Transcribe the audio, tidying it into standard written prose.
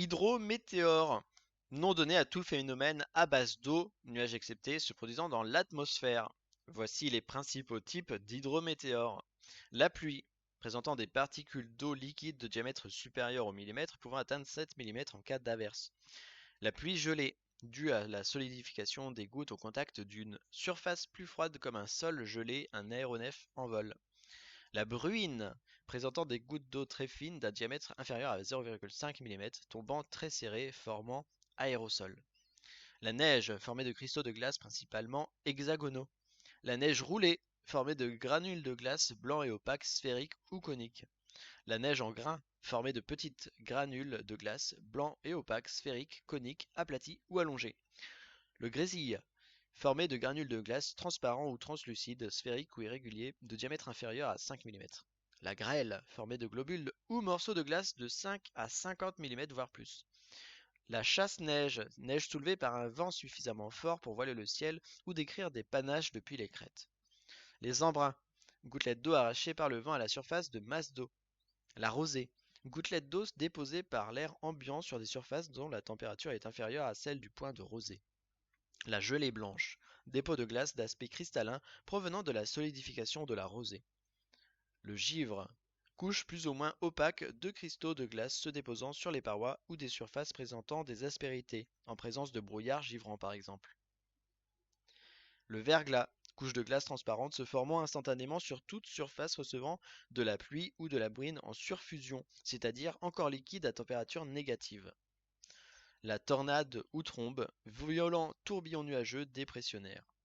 Hydrométéore, nom donné à tout phénomène à base d'eau, nuages exceptés, se produisant dans l'atmosphère. Voici les principaux types d'hydrométéores. La pluie, présentant des particules d'eau liquide de diamètre supérieur au millimètre, pouvant atteindre 7 mm en cas d'averse. La pluie gelée, due à la solidification des gouttes au contact d'une surface plus froide comme un sol gelé, un aéronef en vol. La bruine, présentant des gouttes d'eau très fines d'un diamètre inférieur à 0,5 mm, tombant très serrées, formant aérosol. La neige, formée de cristaux de glace principalement hexagonaux. La neige roulée, formée de granules de glace blancs et opaques, sphériques ou coniques. La neige en grains, formée de petites granules de glace blancs et opaques, sphériques, coniques, aplatis ou allongés. Le grésil, formé de granules de glace transparents ou translucides, sphériques ou irréguliers, de diamètre inférieur à 5 mm. La grêle, formée de globules ou morceaux de glace de 5 à 50 mm voire plus. La chasse-neige, neige soulevée par un vent suffisamment fort pour voiler le ciel ou décrire des panaches depuis les crêtes. Les embruns, gouttelettes d'eau arrachées par le vent à la surface de masses d'eau. La rosée, gouttelettes d'eau déposées par l'air ambiant sur des surfaces dont la température est inférieure à celle du point de rosée. La gelée blanche, dépôt de glace d'aspect cristallin provenant de la solidification de la rosée. Le givre, couche plus ou moins opaque de cristaux de glace se déposant sur les parois ou des surfaces présentant des aspérités, en présence de brouillard givrant par exemple. Le verglas, couche de glace transparente se formant instantanément sur toute surface recevant de la pluie ou de la bruine en surfusion, c'est-à-dire encore liquide à température négative. La tornade ou trombe, violent tourbillon nuageux dépressionnaire.